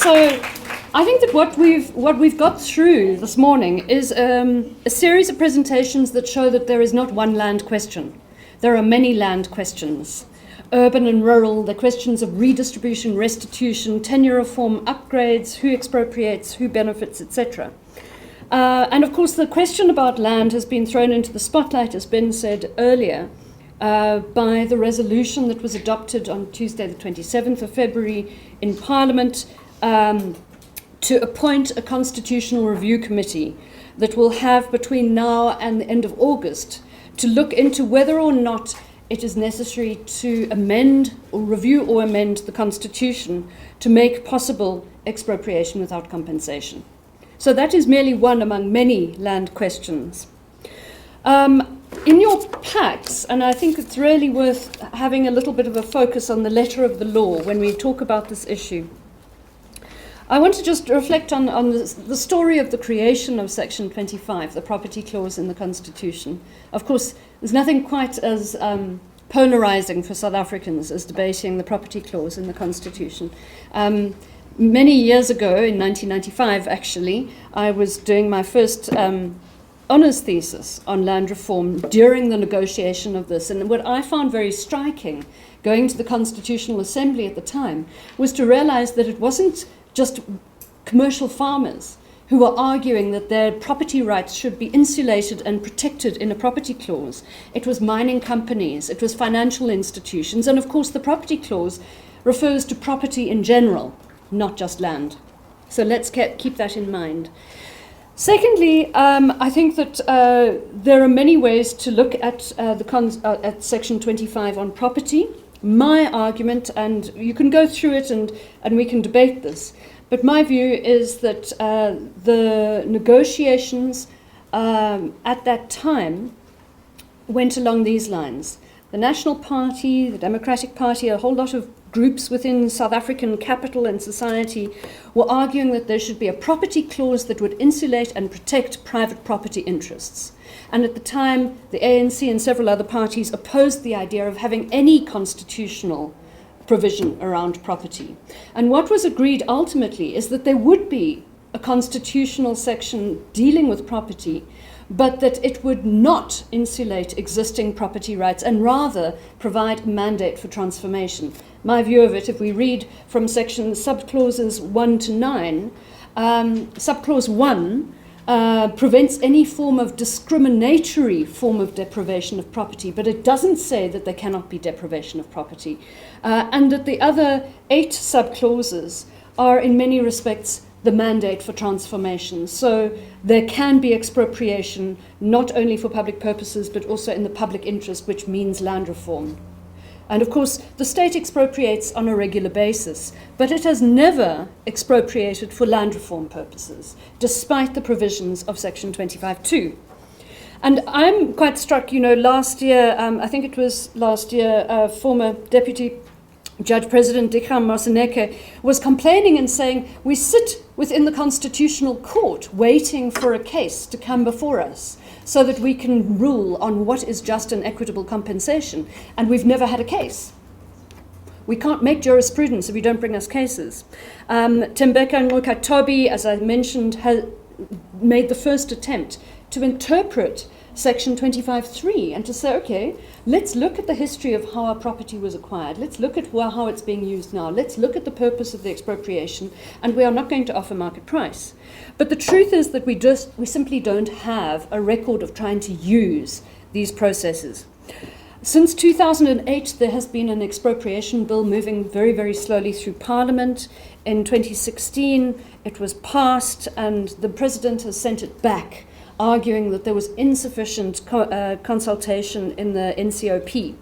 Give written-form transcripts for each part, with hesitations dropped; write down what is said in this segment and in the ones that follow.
So I think that what we've got through this morning is a series of presentations that show that there is not one land question. There are many land questions. Urban and rural, the questions of redistribution, restitution, tenure reform, upgrades, who expropriates, who benefits, etc. And of course the question about land has been thrown into the spotlight, as Ben said earlier, by the resolution that was adopted on Tuesday the 27th of February in Parliament to appoint a constitutional review committee that will have between now and the end of August to look into whether or not it is necessary to amend or review or amend the Constitution to make possible expropriation without compensation. So that is merely one among many land questions. In your packs, and I think it's really worth having a little bit of a focus on the letter of the law when we talk about this issue, I want to just reflect on the story of the creation of Section 25, the property clause in the Constitution. Of course, there's nothing quite as polarizing for South Africans as debating the property clause in the Constitution. Many years ago, in 1995 actually, I was doing my first honours thesis on land reform during the negotiation of this. And what I found very striking, going to the Constitutional Assembly at the time, was to realize that it wasn't just commercial farmers who were arguing that their property rights should be insulated and protected in a property clause. It was mining companies, it was financial institutions, and of course the property clause refers to property in general, not just land. So let's keep that in mind. Secondly, I think that there are many ways to look at at Section 25 on property. My argument, and you can go through it and we can debate this, but my view is that the negotiations at that time went along these lines. The National Party, the Democratic Party, a whole lot of groups within South African capital and society were arguing that there should be a property clause that would insulate and protect private property interests. And at the time, the ANC and several other parties opposed the idea of having any constitutional provision around property. And what was agreed ultimately is that there would be a constitutional section dealing with property, but that it would not insulate existing property rights and rather provide a mandate for transformation. My view of it, if we read from section subclauses 1 to 9, subclause 1 prevents any form of discriminatory form of deprivation of property, but it doesn't say that there cannot be deprivation of property. And that the other 8 subclauses are in many respects the mandate for transformation. So there can be expropriation not only for public purposes but also in the public interest, which means land reform. And of course, the state expropriates on a regular basis, but it has never expropriated for land reform purposes, despite the provisions of Section 25(2). And I'm quite struck, last year, I think it was last year, former Deputy Judge President Dikgang Moseneke was complaining and saying, we sit within the Constitutional Court waiting for a case to come before us so that we can rule on what is just and equitable compensation. And we've never had a case. We can't make jurisprudence if you don't bring us cases. Tembeka Nkokatobi, as I mentioned, has made the first attempt to interpret Section 25(3) and to say, okay, let's look at the history of how our property was acquired. Let's look at how it's being used now. Let's look at the purpose of the expropriation, and we are not going to offer market price. But the truth is that we simply don't have a record of trying to use these processes. Since 2008, there has been an expropriation bill moving very, very slowly through Parliament. In 2016, it was passed, and the President has sent it back, arguing that there was insufficient consultation in the NCOP.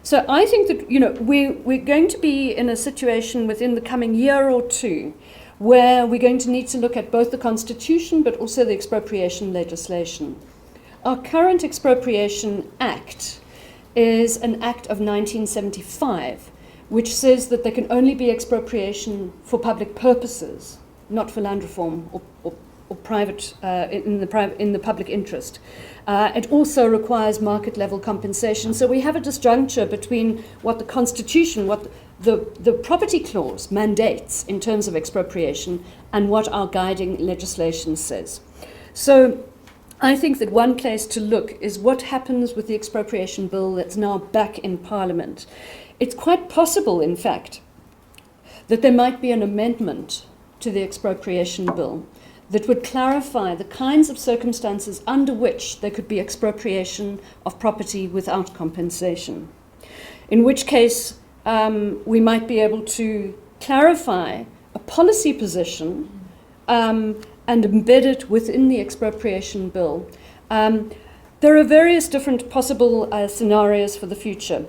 So I think that we're going to be in a situation within the coming year or two where we're going to need to look at both the Constitution but also the expropriation legislation. Our current Expropriation Act is an act of 1975, which says that there can only be expropriation for public purposes, not for land reform or private in the public interest. It also requires market level compensation. So we have a disjuncture between what the Constitution, what the property clause mandates in terms of expropriation and what our guiding legislation says. So I think that one place to look is what happens with the Expropriation Bill that's now back in Parliament. It's quite possible, in fact, that there might be an amendment to the Expropriation Bill that would clarify the kinds of circumstances under which there could be expropriation of property without compensation. In which case, we might be able to clarify a policy position and embed it within the Expropriation Bill. There are various different possible scenarios for the future.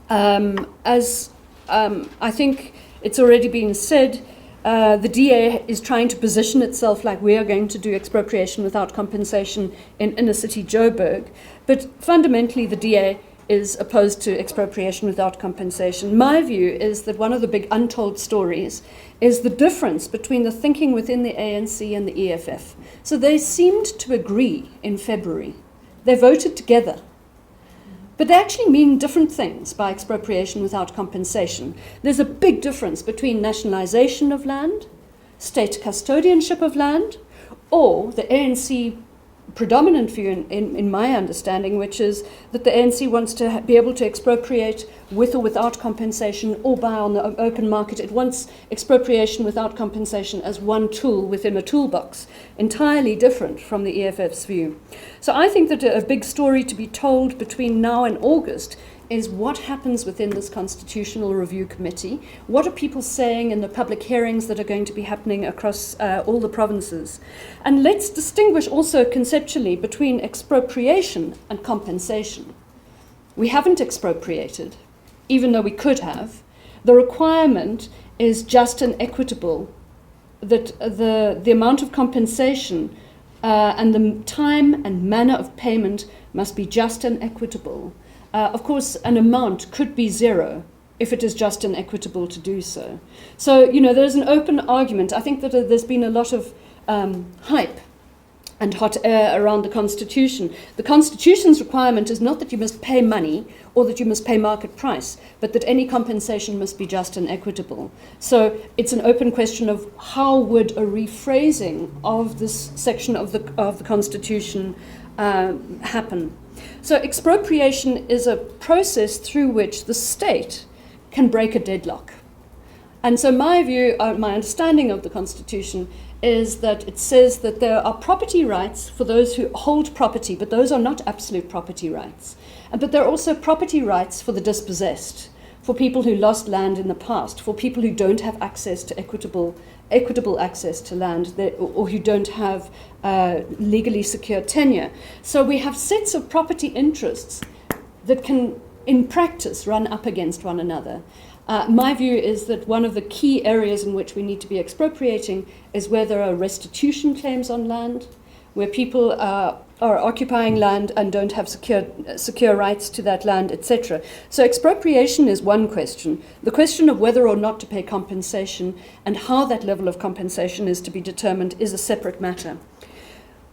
As I think it's already been said, the DA is trying to position itself like we are going to do expropriation without compensation in inner city Joburg, but fundamentally the DA is opposed to expropriation without compensation. My view is that one of the big untold stories is the difference between the thinking within the ANC and the EFF. So they seemed to agree in February. They voted together. But they actually mean different things by expropriation without compensation. There's a big difference between nationalization of land, state custodianship of land, or the ANC predominant view in my understanding, which is that the ANC wants to be able to expropriate with or without compensation or buy on the open market. It wants expropriation without compensation as one tool within a toolbox, entirely different from the EFF's view. So I think that a big story to be told between now and August is what happens within this Constitutional Review Committee. What are people saying in the public hearings that are going to be happening across all the provinces? And let's distinguish also conceptually between expropriation and compensation. We haven't expropriated, even though we could have. The requirement is just and equitable, that the amount of compensation and the time and manner of payment must be just and equitable. Of course, an amount could be zero if it is just and equitable to do so. So, there's an open argument. I think that there's been a lot of hype and hot air around the Constitution. The Constitution's requirement is not that you must pay money or that you must pay market price, but that any compensation must be just and equitable. So it's an open question of how would a rephrasing of this section of the Constitution happen. So expropriation is a process through which the state can break a deadlock. And so my view, my understanding of the Constitution is that it says that there are property rights for those who hold property, but those are not absolute property rights. But there are also property rights for the dispossessed, for people who lost land in the past, for people who don't have access to equitable access to land, or who don't have legally secure tenure. So we have sets of property interests that can, in practice, run up against one another. My view is that one of the key areas in which we need to be expropriating is where there are restitution claims on land, where people are occupying land and don't have secure rights to that land, etc. So expropriation is one question. The question of whether or not to pay compensation and how that level of compensation is to be determined is a separate matter.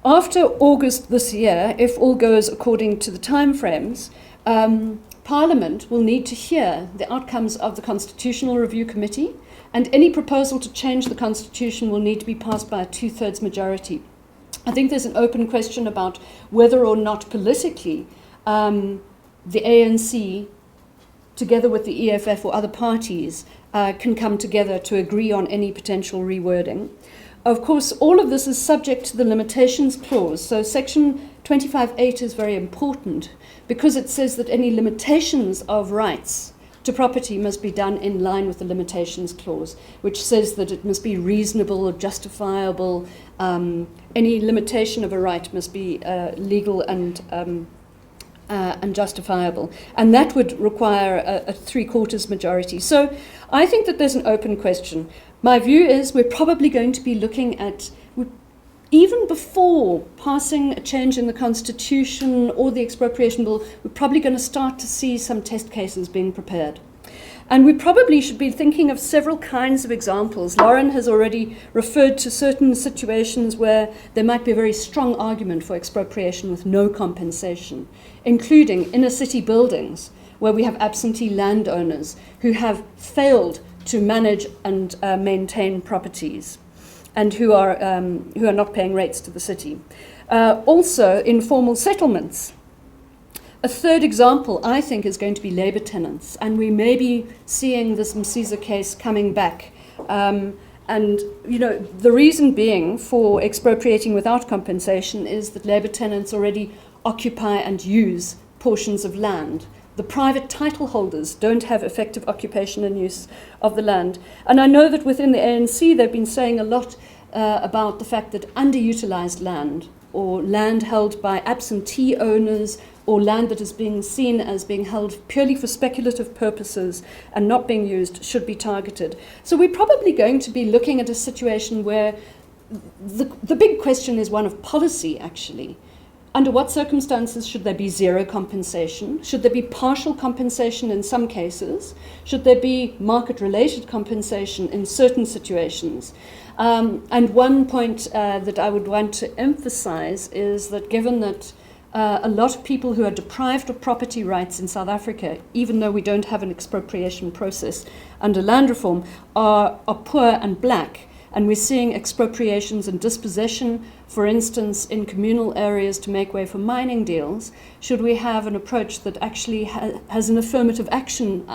After August this year, if all goes according to the timeframes, Parliament will need to hear the outcomes of the Constitutional Review Committee, and any proposal to change the Constitution will need to be passed by a 2/3 majority. I think there's an open question about whether or not politically the ANC, together with the EFF or other parties, can come together to agree on any potential rewording. Of course, all of this is subject to the limitations clause. So section 25(8) is very important because it says that any limitations of rights to property must be done in line with the limitations clause, which says that it must be reasonable or justifiable. Any limitation of a right must be legal and justifiable. And that would require a 3/4 majority. So I think that there's an open question. My view is we're probably going to be looking at, even before passing a change in the Constitution or the Expropriation Bill, we're probably going to start to see some test cases being prepared. And we probably should be thinking of several kinds of examples. Lauren has already referred to certain situations where there might be a very strong argument for expropriation with no compensation, including inner city buildings where we have absentee landowners who have failed to manage and maintain properties, and who are not paying rates to the city. Also, informal settlements. A third example, I think, is going to be labour tenants, and we may be seeing this Msiza case coming back. And, the reason being for expropriating without compensation is that labour tenants already occupy and use portions of land. The private title holders don't have effective occupation and use of the land. And I know that within the ANC they've been saying a lot about the fact that underutilised land, or land held by absentee owners, or land that is being seen as being held purely for speculative purposes and not being used, should be targeted. So we're probably going to be looking at a situation where the big question is one of policy, actually. Under what circumstances should there be zero compensation? Should there be partial compensation in some cases? Should there be market-related compensation in certain situations? And one point that I would want to emphasize is that given that a lot of people who are deprived of property rights in South Africa, even though we don't have an expropriation process under land reform, are poor and black. And we're seeing expropriations and dispossession, for instance, in communal areas to make way for mining deals. Should we have an approach that actually has an affirmative action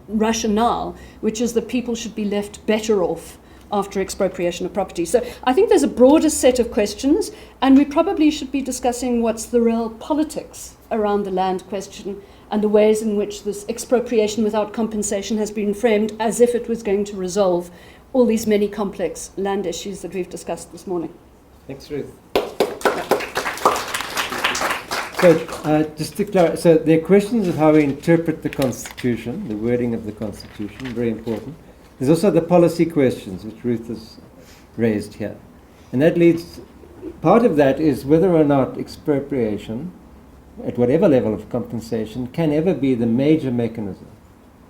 rationale, which is that people should be left better off after expropriation of property? So I think there's a broader set of questions, and we probably should be discussing what's the real politics around the land question and the ways in which this expropriation without compensation has been framed as if it was going to resolve all these many complex land issues that we've discussed this morning. Thanks, Ruth. So, just to clarify, so there are questions of how we interpret the Constitution, the wording of the Constitution, very important. There's also the policy questions, which Ruth has raised here. And that leads, part of that is whether or not expropriation, at whatever level of compensation, can ever be the major mechanism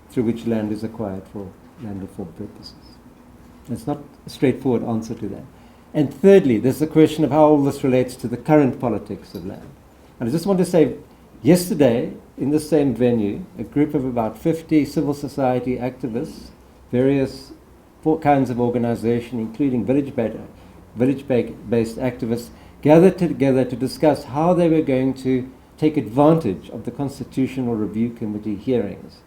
through which land is acquired for land reform purposes. It's not a straightforward answer to that. And thirdly, there's the question of how all this relates to the current politics of land. And I just want to say, yesterday, in the same venue, a group of about 50 civil society activists, various kinds of organization, including village-based activists, gathered together to discuss how they were going to take advantage of the Constitutional Review Committee hearings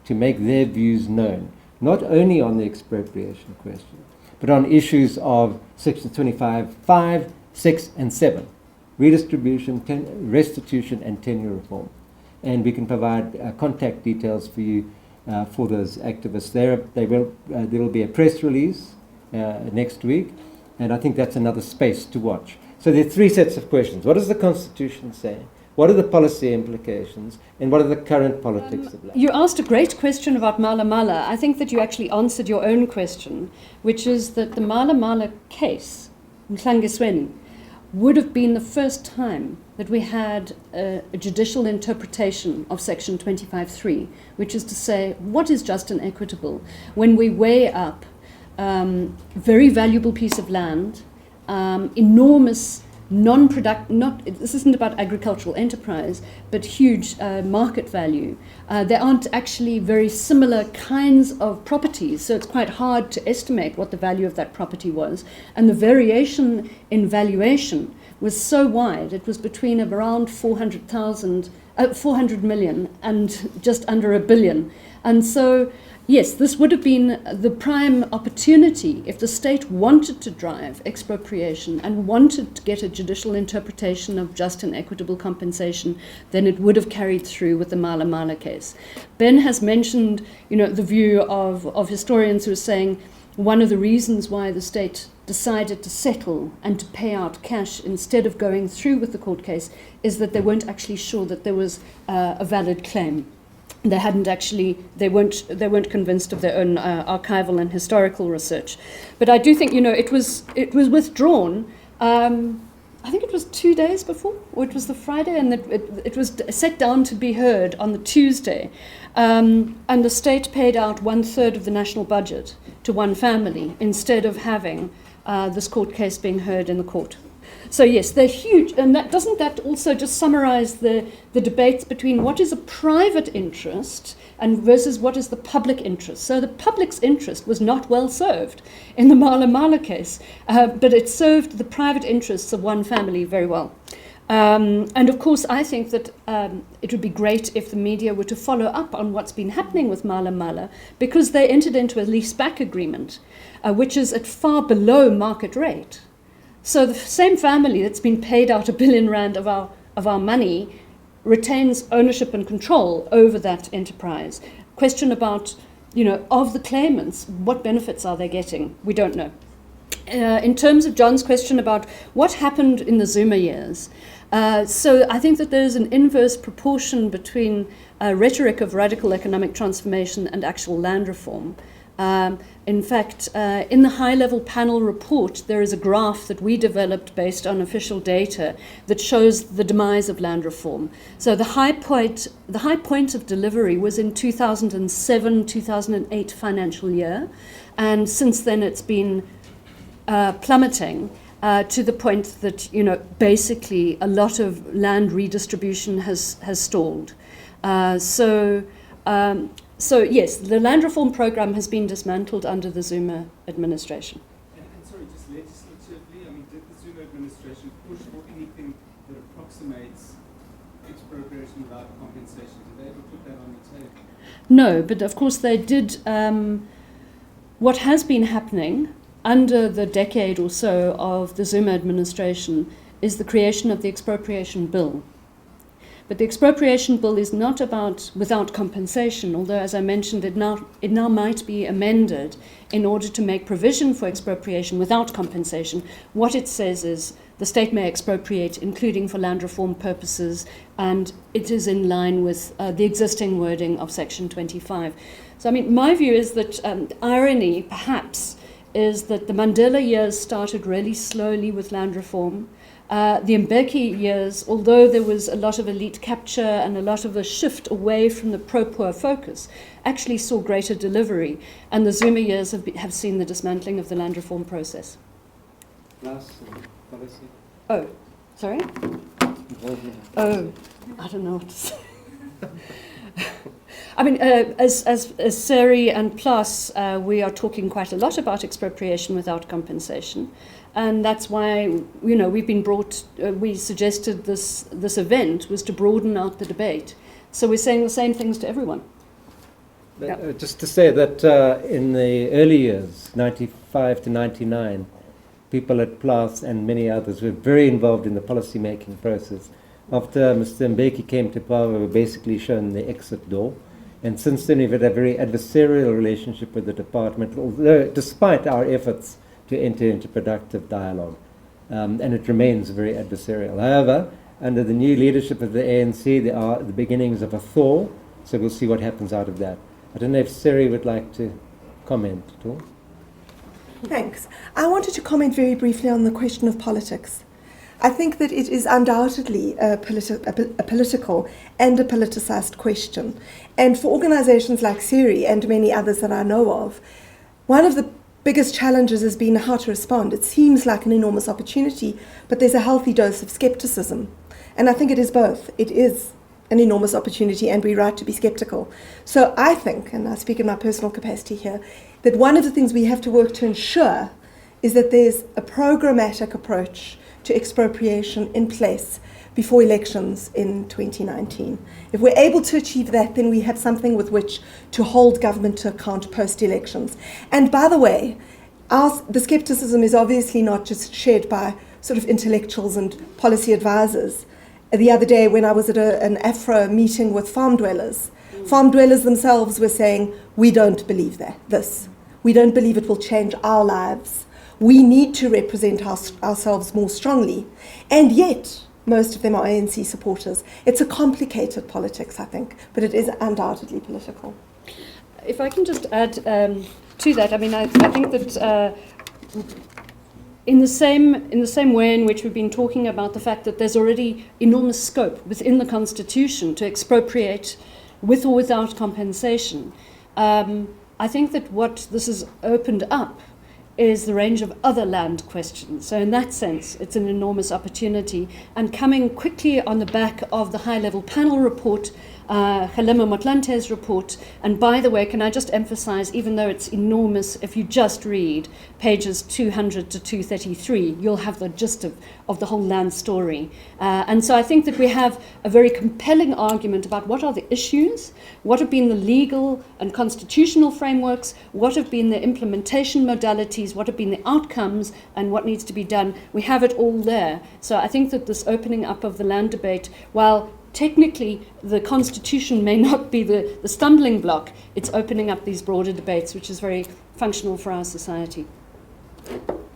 to make their views known, not only on the expropriation question, but on issues of sections 25(5), 6, and 7, redistribution, restitution, and tenure reform. And we can provide contact details for you for those activists. There will be a press release next week, and I think that's another space to watch. So there are three sets of questions. What does the Constitution say? What are the policy implications? And what are the current politics of land? You asked a great question about Mala Mala. I think that you actually answered your own question, which is that the Mala Mala case, Mhlangesweni, would have been the first time that we had a judicial interpretation of Section 25(3), which is to say, what is just and equitable when we weigh up very valuable piece of land, enormous this isn't about agricultural enterprise, but huge market value. There aren't actually very similar kinds of properties, so it's quite hard to estimate what the value of that property was. And the variation in valuation was so wide, it was between around 400 million and just under $1 billion. And so, yes, this would have been the prime opportunity if the state wanted to drive expropriation and wanted to get a judicial interpretation of just and equitable compensation, then it would have carried through with the Mala Mala case. Ben has mentioned, the view of historians who are saying one of the reasons why the state decided to settle and to pay out cash instead of going through with the court case is that they weren't actually sure that there was a valid claim. They weren't convinced of their own archival and historical research. But I do think, it was withdrawn, I think it was 2 days before, or it was the Friday, and it was set down to be heard on the Tuesday. And the state paid out 1/3 of the national budget to one family instead of having this court case being heard in the court. So yes, they're huge, and doesn't that also just summarize the debates between what is a private interest and versus what is the public interest? So the public's interest was not well served in the Mala Mala case, but it served the private interests of one family very well. And of course, I think that it would be great if the media were to follow up on what's been happening with Mala Mala, because they entered into a lease-back agreement, which is at far below market rate. So the same family that's been paid out R1 billion of our money retains ownership and control over that enterprise. Question about, of the claimants, what benefits are they getting? We don't know. In terms of John's question about what happened in the Zuma years, so I think that there's an inverse proportion between rhetoric of radical economic transformation and actual land reform. In fact, in the high-level panel report, there is a graph that we developed based on official data that shows the demise of land reform. So the high point of delivery was in 2007-2008 financial year, and since then it's been plummeting to the point that basically a lot of land redistribution has stalled. So yes, the land reform program has been dismantled under the Zuma administration. And sorry, just legislatively, did the Zuma administration push for anything that approximates expropriation without compensation? Did they ever put that on the table? No, but of course they did. What has been happening under the decade or so of the Zuma administration is the creation of the Expropriation Bill. But the Expropriation Bill is not about without compensation, although, as I mentioned, it now might be amended in order to make provision for expropriation without compensation. What it says is the state may expropriate, including for land reform purposes, and it is in line with the existing wording of Section 25. So, my view is that irony, perhaps, is that the Mandela years started really slowly with land reform. The Mbeki years, although there was a lot of elite capture and a lot of a shift away from the pro-poor focus, actually saw greater delivery. And the Zuma years have seen the dismantling of the land reform process. PLAAS policy? Oh, sorry? Oh, I don't know what to say. As SERI and PLAAS, we are talking quite a lot about expropriation without compensation. And that's why, we've been we suggested this event was to broaden out the debate. So we're saying the same things to everyone. Just to say that in the early years, 95 to 99, people at PLAAS and many others were very involved in the policy-making process. After Mr. Mbeki came to power, we were basically shown the exit door. And since then, we've had a very adversarial relationship with the department, although despite our efforts to enter into productive dialogue. And it remains very adversarial. However, under the new leadership of the ANC, there are the beginnings of a thaw, so we'll see what happens out of that. I don't know if Seri would like to comment at all. Thanks. I wanted to comment very briefly on the question of politics. I think that it is undoubtedly a political and a politicized question. And for organizations like SERI and many others that I know of, one of the biggest challenges has been how to respond. It seems like an enormous opportunity, but there's a healthy dose of skepticism. And I think it is both. It is an enormous opportunity, and we're right to be skeptical. So I think, and I speak in my personal capacity here, that one of the things we have to work to ensure is that there's a programmatic approach to expropriation in place before elections in 2019. If we're able to achieve that, then we have something with which to hold government to account post-elections. And by the way, the skepticism is obviously not just shared by sort of intellectuals and policy advisors. The other day when I was at an Afro meeting with farm dwellers themselves were saying, we don't believe this. We don't believe it will change our lives. We need to represent ourselves more strongly. And yet, most of them are ANC supporters. It's a complicated politics, I think, but it is undoubtedly political. If I can just add to that, I think that in the same way in which we've been talking about the fact that there's already enormous scope within the Constitution to expropriate with or without compensation, I think that what this has opened up is the range of other land questions. So in that sense, it's an enormous opportunity. And coming quickly on the back of the high-level panel report, Kgalema Motlante's report, and by the way, can I just emphasize, even though it's enormous, if you just read pages 200 to 233, you'll have the gist of the whole land story. And so I think that we have a very compelling argument about what are the issues, what have been the legal and constitutional frameworks, what have been the implementation modalities, what have been the outcomes, and what needs to be done. We have it all there. So I think that this opening up of the land debate, while technically the Constitution may not be the stumbling block, it's opening up these broader debates, which is very functional for our society.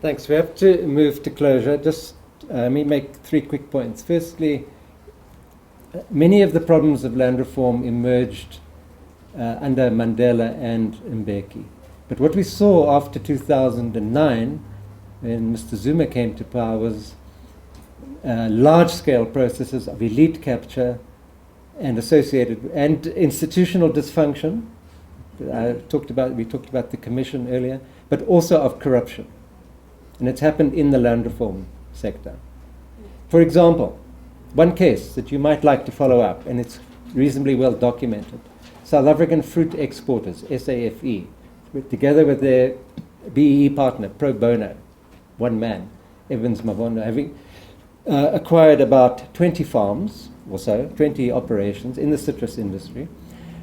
Thanks. We have to move to closure. Just let me make 3 quick points. Firstly, many of the problems of land reform emerged under Mandela and Mbeki. But what we saw after 2009, when Mr. Zuma came to power, was large-scale processes of elite capture and associated and institutional dysfunction. We talked about the commission earlier, but also of corruption, and it's happened in the land reform sector. For example, one case that you might like to follow up, and it's reasonably well documented: South African fruit exporters, SAFE, together with their BEE partner, pro bono, one man, Evans Mavondo, having acquired about 20 farms or so, 20 operations in the citrus industry.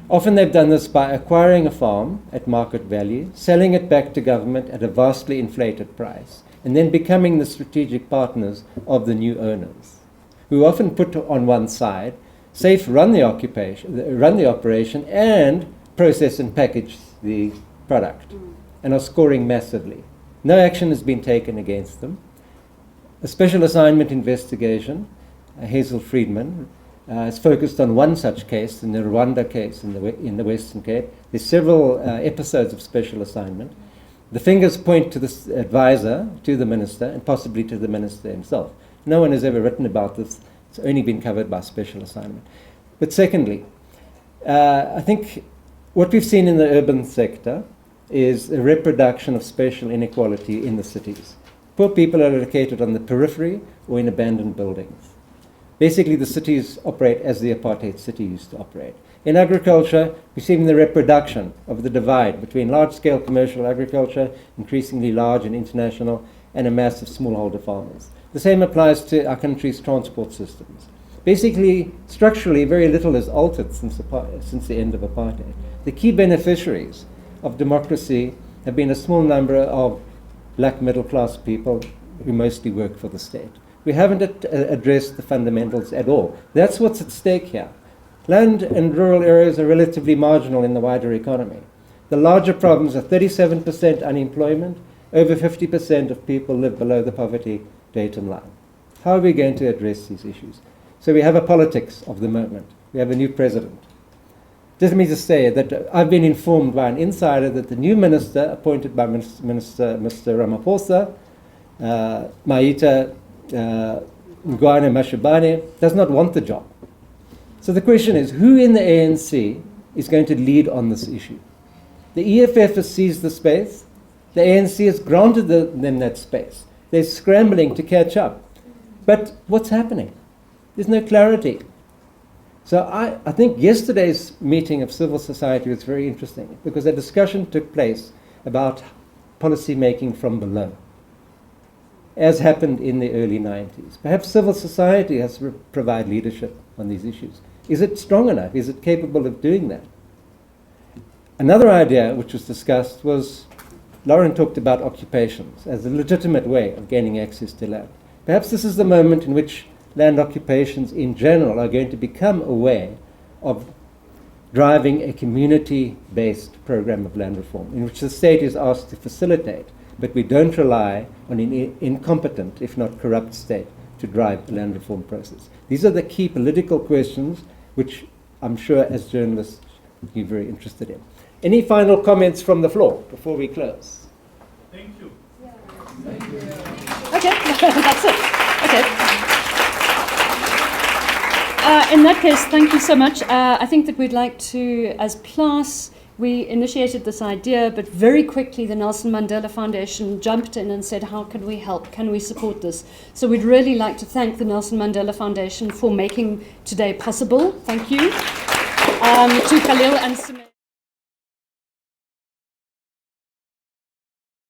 Often they've done this by acquiring a farm at market value, selling it back to government at a vastly inflated price, and then becoming the strategic partners of the new owners, who often put on one side, SAFE run the operation and process and package the product, and are scoring massively. No action has been taken against them. A special assignment investigation, Hazel Friedman, is focused on one such case, in the Rwanda case in the Western Cape. There's several episodes of special assignment. The fingers point to this advisor, to the minister, and possibly to the minister himself. No one has ever written about this. It's only been covered by special assignment. But secondly, I think what we've seen in the urban sector is a reproduction of spatial inequality in the cities. Poor people are located on the periphery or in abandoned buildings. Basically, the cities operate as the apartheid city used to operate. In agriculture, we've seen the reproduction of the divide between large-scale commercial agriculture, increasingly large and international, and a mass of smallholder farmers. The same applies to our country's transport systems. Basically, structurally, very little has altered since the end of apartheid. The key beneficiaries of democracy have been a small number of black middle-class people who mostly work for the state. We haven't addressed the fundamentals at all. That's what's at stake here. Land and rural areas are relatively marginal in the wider economy. The larger problems are 37% unemployment, over 50% of people live below the poverty datum line. How are we going to address these issues? So we have a politics of the moment. We have a new president. Let me just say that I've been informed by an insider that the new minister appointed by Mr. Ramaphosa, Maita Ngwane Mashabane, does not want the job. So the question is, who in the ANC is going to lead on this issue? The EFF has seized the space. The ANC has granted them that space. They're scrambling to catch up. But what's happening? There's no clarity. So I think yesterday's meeting of civil society was very interesting because a discussion took place about policy making from below, as happened in the early 90s. Perhaps civil society has to provide leadership on these issues. Is it strong enough? Is it capable of doing that? Another idea which was discussed was, Lauren talked about occupations as a legitimate way of gaining access to land. Perhaps this is the moment in which land occupations in general are going to become aware of driving a community-based program of land reform in which the state is asked to facilitate, but we don't rely on an incompetent, if not corrupt state to drive the land reform process. These are the key political questions which I'm sure as journalists you're very interested in. Any final comments from the floor before we close? Thank you. Yeah. Thank you. Okay, that's it. Okay. In that case, thank you so much. I think that we'd like to, as PLAAS, we initiated this idea, but very quickly the Nelson Mandela Foundation jumped in and said, how can we help? Can we support this? So we'd really like to thank the Nelson Mandela Foundation for making today possible. Thank you. To Khalil and Samir.